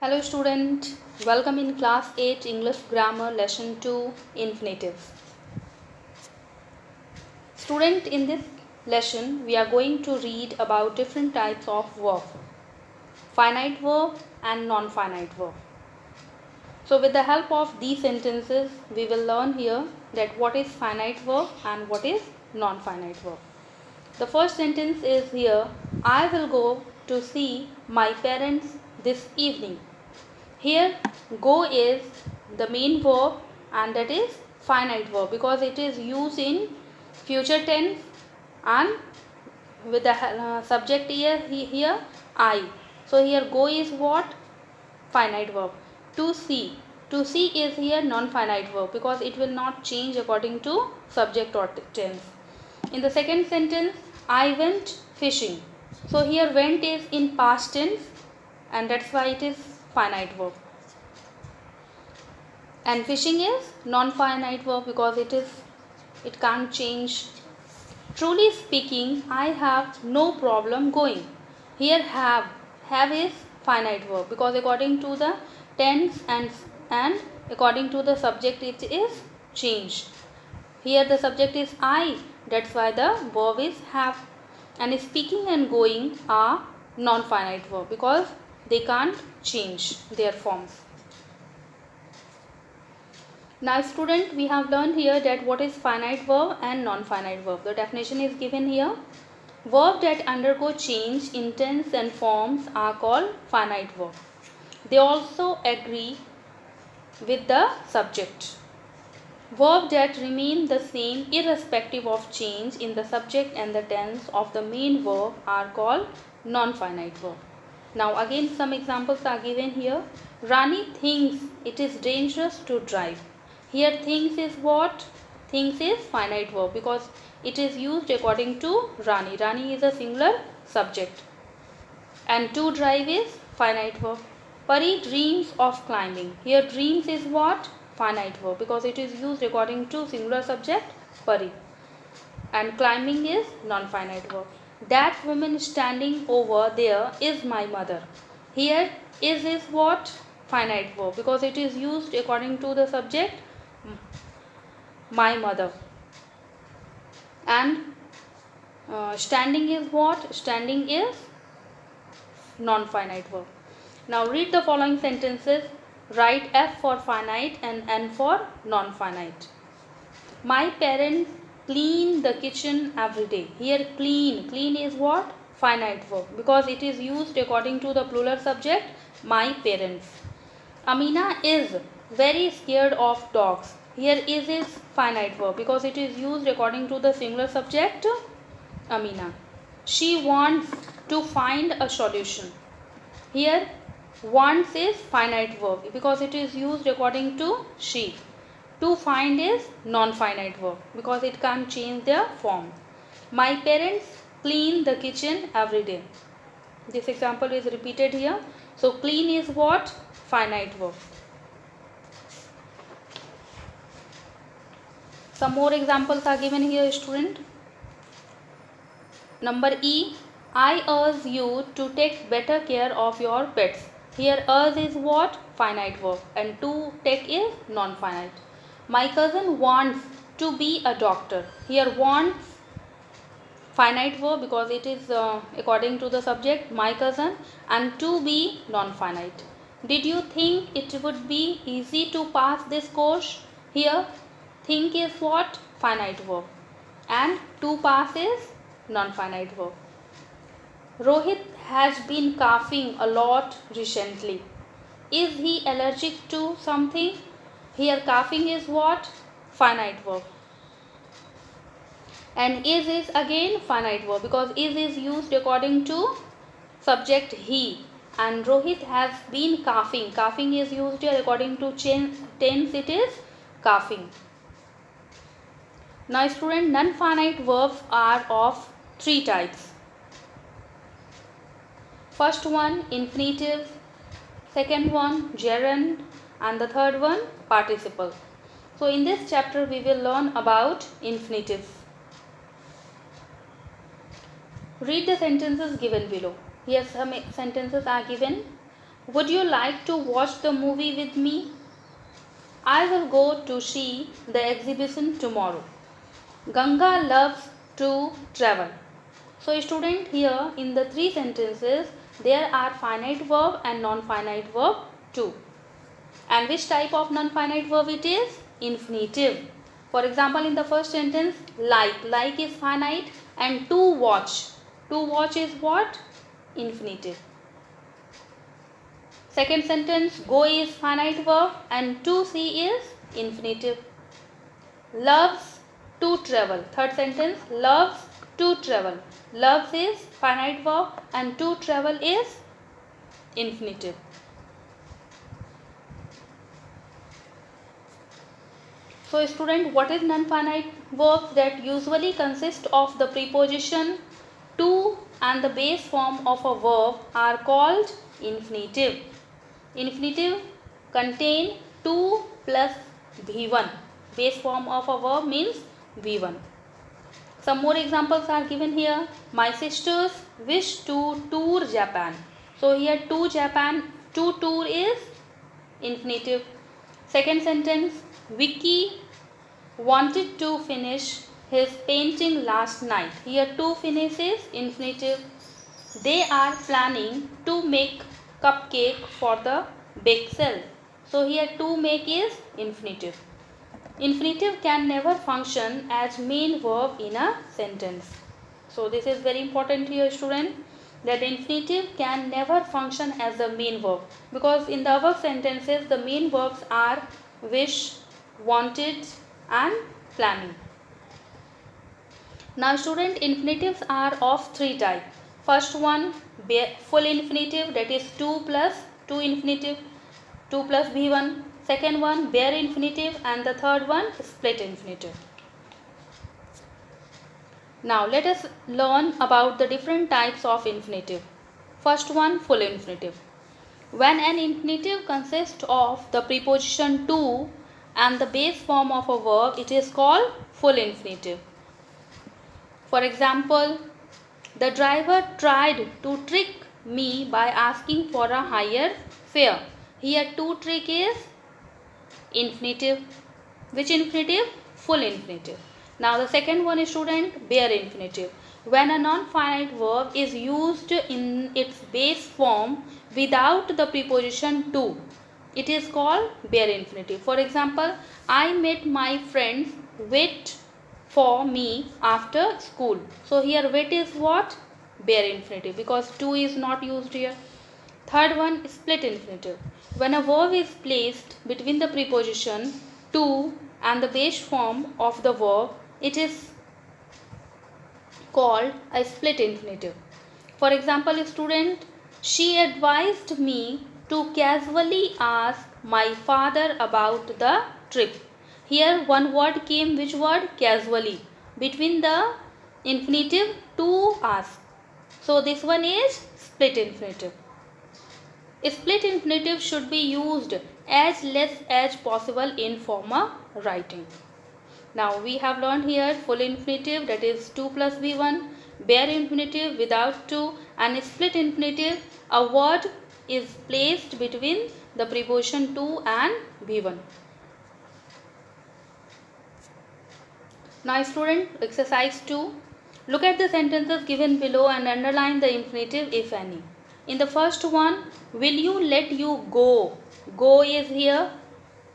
Hello student, welcome in class 8 English grammar lesson 2 infinitives. Student, in this lesson we are going to read about different types of verb, finite verb and non-finite verb. So with the help of these sentences we will learn here that what is finite verb and what is non-finite verb. The first sentence is here, I will go to see my parents this evening. Here go is the main verb and that is finite verb because it is used in future tense and with the subject here I. So here go is what? Finite verb. To see. To see is here non-finite verb because it will not change according to subject or tense. In the second sentence, I went fishing. So here went is in past tense and that's why it is finite verb. And fishing is non-finite verb because it can't change. Truly speaking, I have no problem going. Here have is finite verb because according to the tense and according to the subject it is changed. Here the subject is I, that's why the verb is have. And speaking and going are non-finite verb because they can't change their forms. Now student, we have learned here that what is finite verb and non-finite verb. The definition is given here. Verbs that undergo change in tense and forms are called finite verb. They also agree with the subject. Verbs that remain the same irrespective of change in the subject and the tense of the main verb are called non-finite verb. Now again some examples are given here. Rani thinks it is dangerous to drive. Here thinks is what? Thinks is finite verb because it is used according to Rani. Rani is a singular subject. And to drive is finite verb. Pari dreams of climbing. Here dreams is what? Finite verb because it is used according to singular subject Pari. And climbing is non-finite verb. That woman standing over there is my mother. Here is what? Finite verb because it is used according to the subject my mother. And standing is what? Standing is non-finite verb. Now read the following sentences. Write F for finite and N for non-finite. My parents clean the kitchen every day. Here clean is what? Finite verb because it is used according to the plural subject my parents. Amina is very scared of dogs. Here is finite verb because it is used according to the singular subject Amina. She wants to find a solution. Here wants is finite verb because it is used according to she. To find is non-finite verb because it can't change their form. My parents clean the kitchen every day. This example is repeated here. So clean is what? Finite verb. Some more examples are given here, student. Number E. I urge you to take better care of your pets. Here urge is what? Finite verb and to take is non-finite. My cousin wants to be a doctor. Here wants finite verb because it is according to the subject my cousin and to be non-finite. Did you think it would be easy to pass this course? Here think is what? Finite verb and to pass is non-finite verb. Rohit has been coughing a lot recently. Is he allergic to something? Here coughing is what? Finite verb. And is again finite verb because is used according to subject he. And Rohit has been coughing. Coughing is used here according to tense it is coughing. Now student, non-finite verbs are of three types. First one infinitive, second one gerund and the third one participle. So in this chapter we will learn about infinitive. Read the sentences given below. Here some sentences are given. Would you like to watch the movie with me? I will go to see the exhibition tomorrow. Ganga loves to travel. So student, here in the three sentences there are finite verb and non-finite verb too. And which type of non-finite verb it is? Infinitive. For example, in the first sentence, like is finite, and to watch is what? Infinitive. Second sentence, go is finite verb and to see is infinitive. Loves to travel. Third sentence, loves to travel. Loves is finite verb and to travel is infinitive. So student, what is non-finite verb? That usually consist of the preposition to and the base form of a verb are called infinitive. Infinitive contain to plus V1. Base form of a verb means V1. Some more examples are given here. My sisters wish to tour Japan. So here to Japan, to tour is infinitive. Second sentence, Vicky wanted to finish his painting last night. Here to finish is infinitive. They are planning to make cupcake for the bake sale. So here to make is infinitive. Infinitive can never function as main verb in a sentence. So this is very important here, student, that infinitive can never function as the main verb, because in the above sentences the main verbs are wish, wanted and planning. Now student, infinitives are of three types. First one, full infinitive, that is to plus to infinitive, to plus V1. Second one, bare infinitive, and the third one, split infinitive. Now let us learn about the different types of infinitive. First one, full infinitive. When an infinitive consists of the preposition to and the base form of a verb, it is called full infinitive. For example, the driver tried to trick me by asking for a higher fare. Here to trick is infinitive. Which infinitive? Full infinitive. Now the second one is student, bare infinitive. When a non-finite verb is used in its base form without the preposition to, it is called bare infinitive. For example, I met my friends wait for me after school. So here wait is what? Bare infinitive, because to is not used here. Third one, split infinitive. When a verb is placed between the preposition to and the base form of the verb, it is called a split infinitive. For example, student, she advised me to casually ask my father about the trip. Here one word came, which word? Casually, between the infinitive to ask. So this one is split infinitive. Split infinitive should be used as less as possible in formal writing. Now we have learned here full infinitive, that is to plus V1, bare infinitive without to, and split infinitive, a word is placed between the preposition to and V1. Now student, exercise 2. Look at the sentences given below and underline the infinitive if any. In the first one, will you let you go? Go is here.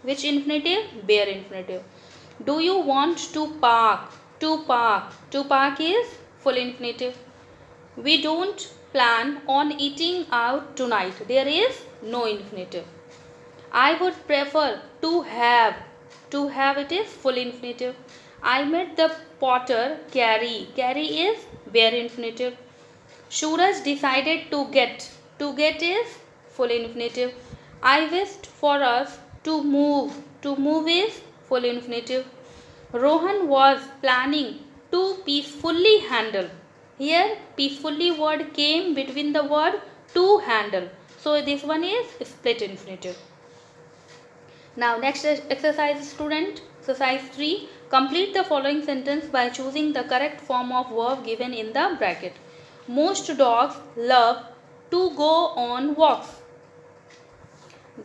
Which infinitive? Bare infinitive. Do you want to park? To park. To park is full infinitive. We don't plan on eating out tonight. There is no infinitive. I would prefer to have. To have, it is full infinitive. I met the potter Carrie. Carrie is bare infinitive. Suraj decided to get. To get is full infinitive. I wished for us to move. To move is full infinitive. Rohan was planning to peacefully handle. Here peacefully word came between the word to handle. So this one is split infinitive. Now next exercise student, exercise 3. Complete the following sentence by choosing the correct form of verb given in the bracket. Most dogs love to go on walks.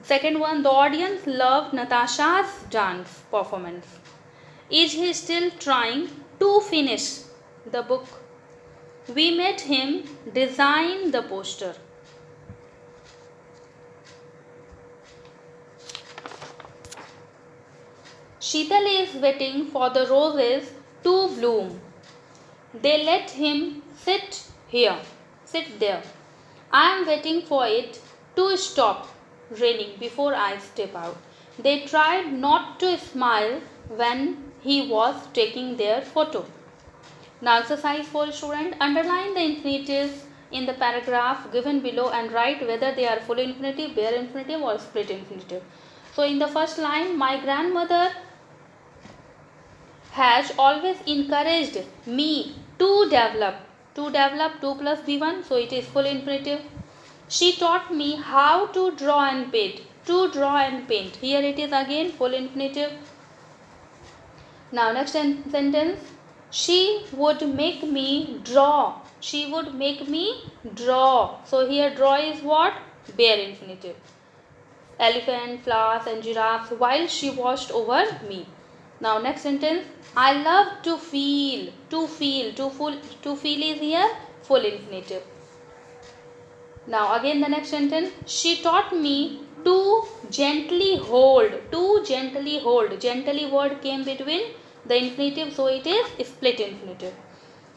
Second one, the audience loved Natasha's dance performance. Is he still trying to finish the book? We made him design the poster. Sheetal is waiting for the roses to bloom. They let him sit there. I am waiting for it to stop raining before I step out. They tried not to smile when he was taking their photo. Now exercise for student, underline the infinitives in the paragraph given below and write whether they are full infinitive, bare infinitive or split infinitive. So in the first line, my grandmother has always encouraged me to develop 2 plus b1, so it is full infinitive. She taught me how to draw and paint. Here it is again full infinitive. Now next sentence, she would make me draw. So here draw is what? Bare infinitive. Elephant, flowers and giraffes while she watched over me. Now next sentence, I love to feel. To feel is here full infinitive. Now again the next sentence, she taught me to gently hold. Gently word came between the infinitive, so it is split infinitive.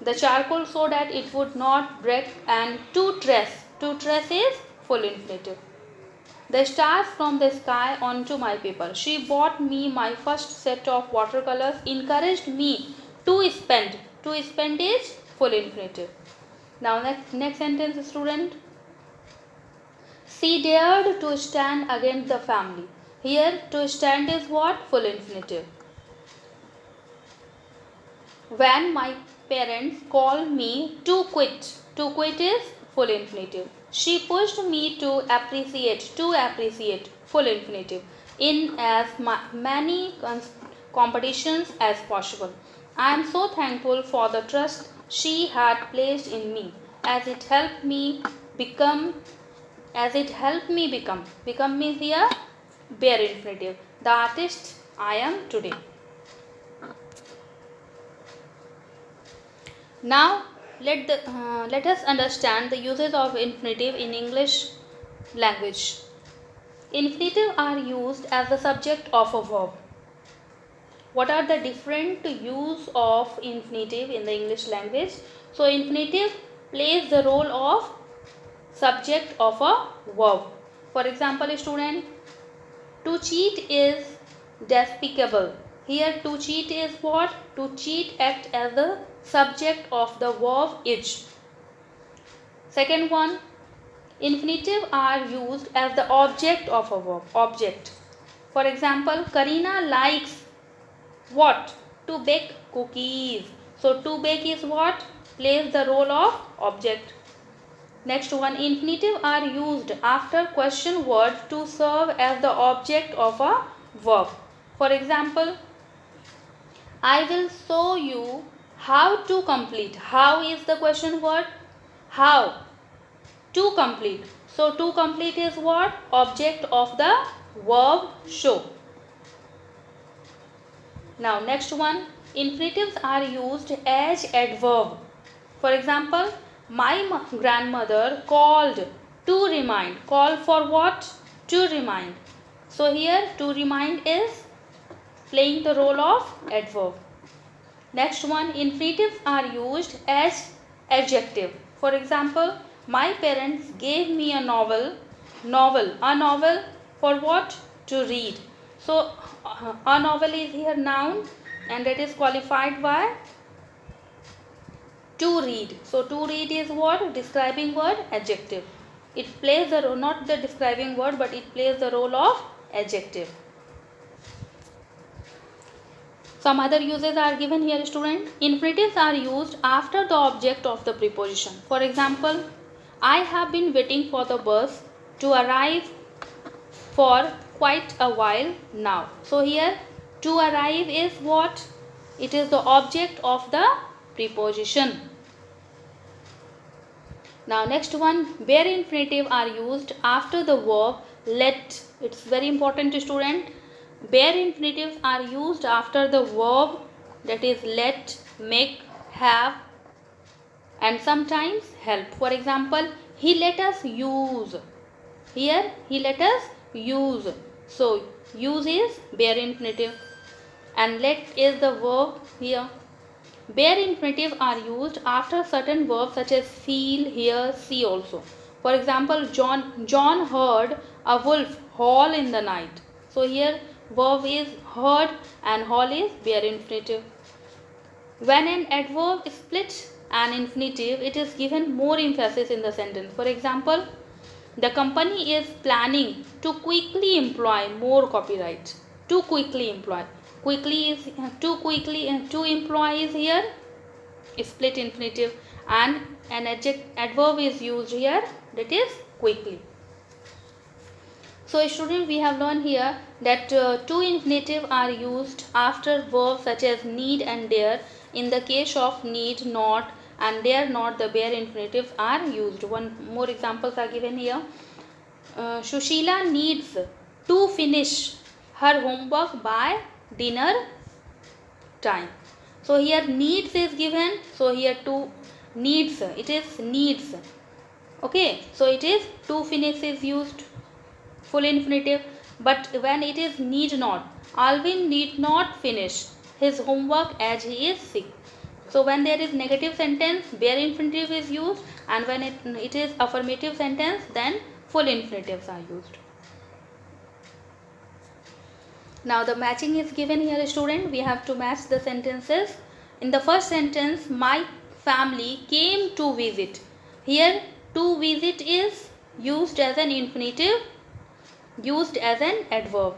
The charcoal so that it would not break, and to trace is full infinitive. The stars from the sky onto my paper. She bought me my first set of watercolors, encouraged me to spend. To spend is full infinitive. Now next sentence, student. She dared to stand against the family. Here to stand is what? Full infinitive. When my parents called me to quit is full infinitive. She pushed me to appreciate, full infinitive, in as many competitions as possible. I am so thankful for the trust she had placed in me, as it helped me become. Become means here bare infinitive. The artist I am today. Now let us understand the uses of infinitive in English language. Infinitive are used as the subject of a verb. What are the different use of infinitive in the English language? So infinitive plays the role of subject of a verb. For example, student, to cheat is despicable. Here to cheat is what? To cheat act as the subject of the verb is. Second one, infinitive are used as the object of a verb. Object. For example, Karina likes what? To bake cookies. So to bake is what? Plays the role of object. Next one, infinitive are used after question word to serve as the object of a verb. For example, I will show you how to complete. How is the question word? How? To complete. So to complete is what? Object of the verb show. Now next one, infinitives are used as adverb. For example, my grandmother called to remind. Call for what? To remind. So here to remind is playing the role of adverb. Next one, infinitives are used as adjective. For example, my parents gave me a novel. A novel for what? To read. So a novel is here noun and that is qualified by to read. So to read is what? Describing word, adjective. It plays the role, not the describing word, but it plays the role of adjective. Some other uses are given here, student. Infinitives are used after the object of the preposition. For example, I have been waiting for the bus to arrive for quite a while now. So here to arrive is what? It is the object of the preposition. Now next one, bare infinitive are used after the verb let. It's very important, student. Bare infinitives are used after the verb, that is let, make, have, and sometimes help. For example, he let us use. Here, he let us use. So, use is bare infinitive and let is the verb here. Bare infinitive are used after certain verbs such as feel, hear, see also. For example, John heard a wolf howl in the night. So here verb is heard and howl is bare infinitive. When an adverb splits an infinitive, it is given more emphasis in the sentence. For example, the company is planning to quickly employ more copyright. To quickly employ. Quickly is to employ is here split infinitive, and an adverb is used here, that is quickly. So student, we have learned here that two infinitive are used after verbs such as need and dare. In the case of need, not, and dare not, the bare infinitives are used. One more examples are given here. Shushila needs to finish her homework by dinner time. So here needs is given. So here to needs, it is needs. Okay, so it is to finish is used, full infinitive. But when it is need not, Alvin need not finish his homework as he is sick. So when there is negative sentence, bare infinitive is used, and when it is affirmative sentence, then full infinitives are used. Now the matching is given here, student. We have to match the sentences. In the first sentence, my family came to visit. Here to visit is used as an infinitive, used as an adverb.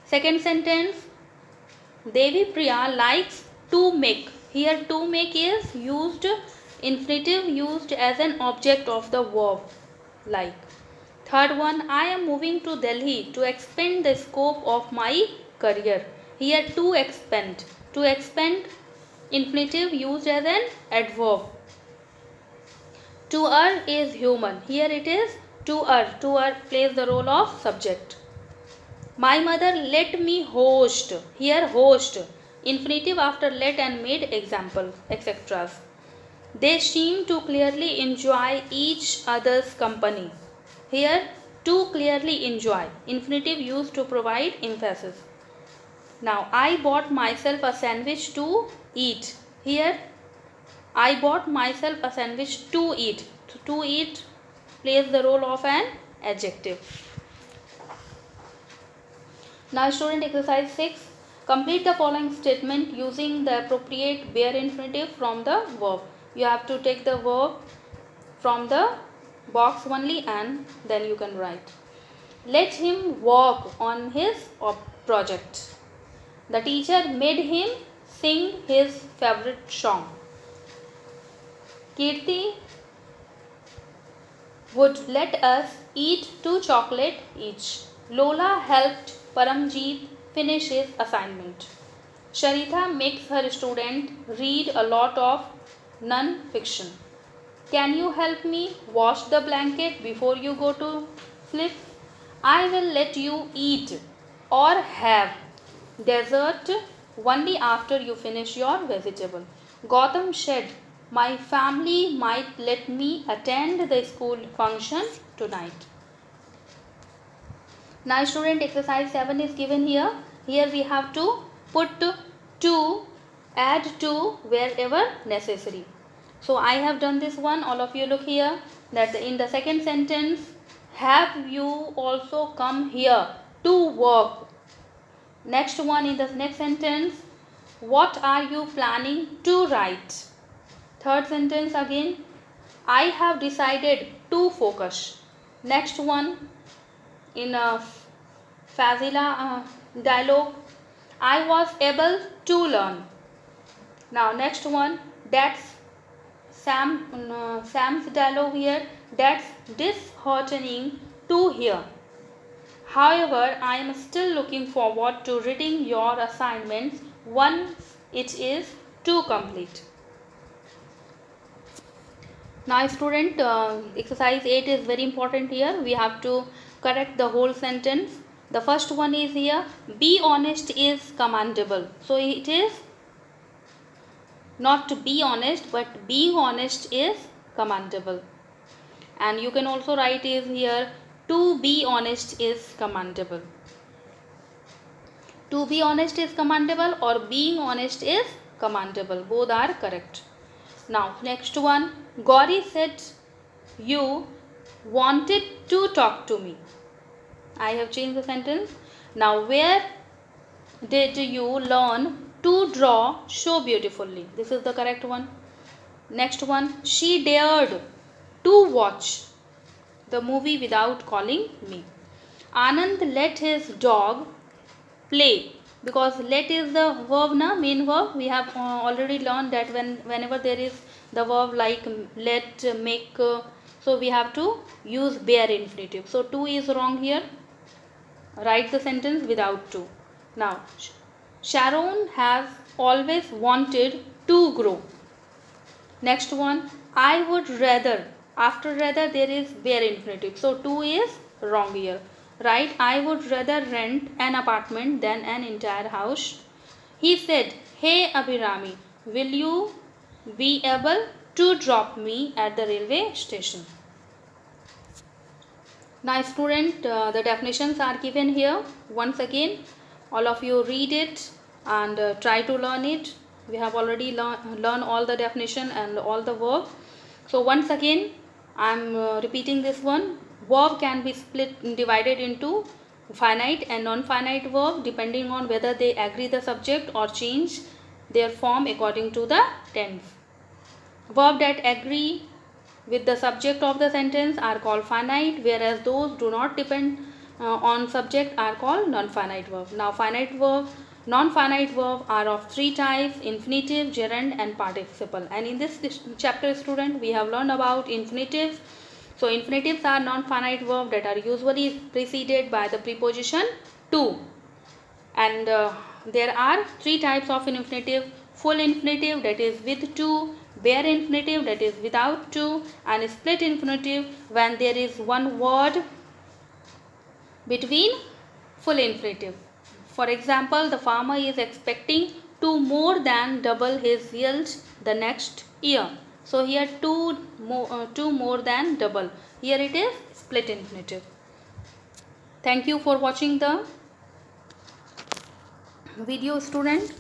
Second sentence, Devi Priya likes to make. Here to make is used infinitive, used as an object of the verb like. Third one, I am moving to Delhi to expand the scope of my career. Here to expand. To expand, infinitive used as an adverb. To err is human. Here it is to err. To err plays the role of subject. My mother let me host. Here host. Infinitive after let and made example, etc. They seem to clearly enjoy each other's company. Here to clearly enjoy. Infinitive used to provide emphasis. Now I bought myself a sandwich to eat. Here I bought myself a sandwich to eat. To eat plays the role of an adjective. Now student, exercise 6. Complete the following statement using the appropriate bare infinitive from the verb. You have to take the verb from the box only and then you can write. Let him work on his project. The teacher made him sing his favorite song. Kirti would let us eat 2 chocolate each. Lola helped Paramjeet finish his assignment. Sharitha makes her student read a lot of non-fiction. Can you help me wash the blanket before you go to sleep? I will let you eat or have dessert only after you finish your vegetable. Gautam said, my family might let me attend the school function tonight. Now student, exercise 7 is given here. Here we have to put to, add to wherever necessary. So I have done this one. All of you look here, that in the second sentence, have you also come here to work? Next one, in the next sentence, what are you planning to write? Third sentence again, I have decided to focus. Next one, in a Fazila dialogue, I was able to learn. Now next one, that's Sam's dialogue here. That's disheartening to hear. However, I am still looking forward to reading your assignments once it is to complete. Now student, exercise 8 is very important here. We have to correct the whole sentence. The first one is here, be honest is commendable. So it is not to be honest, but being honest is commendable. And you can also write is here, to be honest is commendable. To be honest is commendable or being honest is commendable. Both are correct. Now next one, Gauri said you wanted to talk to me. I have changed the sentence. Now where did you learn to draw so beautifully? This is the correct one. Next one, she dared to watch the movie without calling me. Anand let his dog play, because let is the verb na, main verb. We have already learned that whenever there is the verb like let, make, so we have to use bare infinitive. So to is wrong here. Write the sentence without to. Now Sharon has always wanted to grow. Next one, I would rather. After rather there is bare infinitive. So to is wrong here. Right, I would rather rent an apartment than an entire house. He said, hey Abhirami, will you be able to drop me at the railway station? Now student, the definitions are given here. Once again, all of you read it and try to learn it. We have already learned all the definition and all the verb. So once again, I am repeating this one. Verb can be divided into finite and non-finite verb depending on whether they agree the subject or change their form according to the tense. Verb that agree with the subject of the sentence are called finite, whereas those do not depend on subject are called non-finite verb. Now finite verb, non-finite verb are of three types: infinitive, gerund and participle. And in this chapter student, we have learned about infinitives. So infinitives are non-finite verb that are usually preceded by the preposition to. And there are three types of infinitive: full infinitive, that is with to; bare infinitive, that is without to; and split infinitive, when there is one word between full infinitive. For example, the farmer is expecting to more than double his yield the next year. So here to more than double. Here it is split infinitive. Thank you for watching the video student.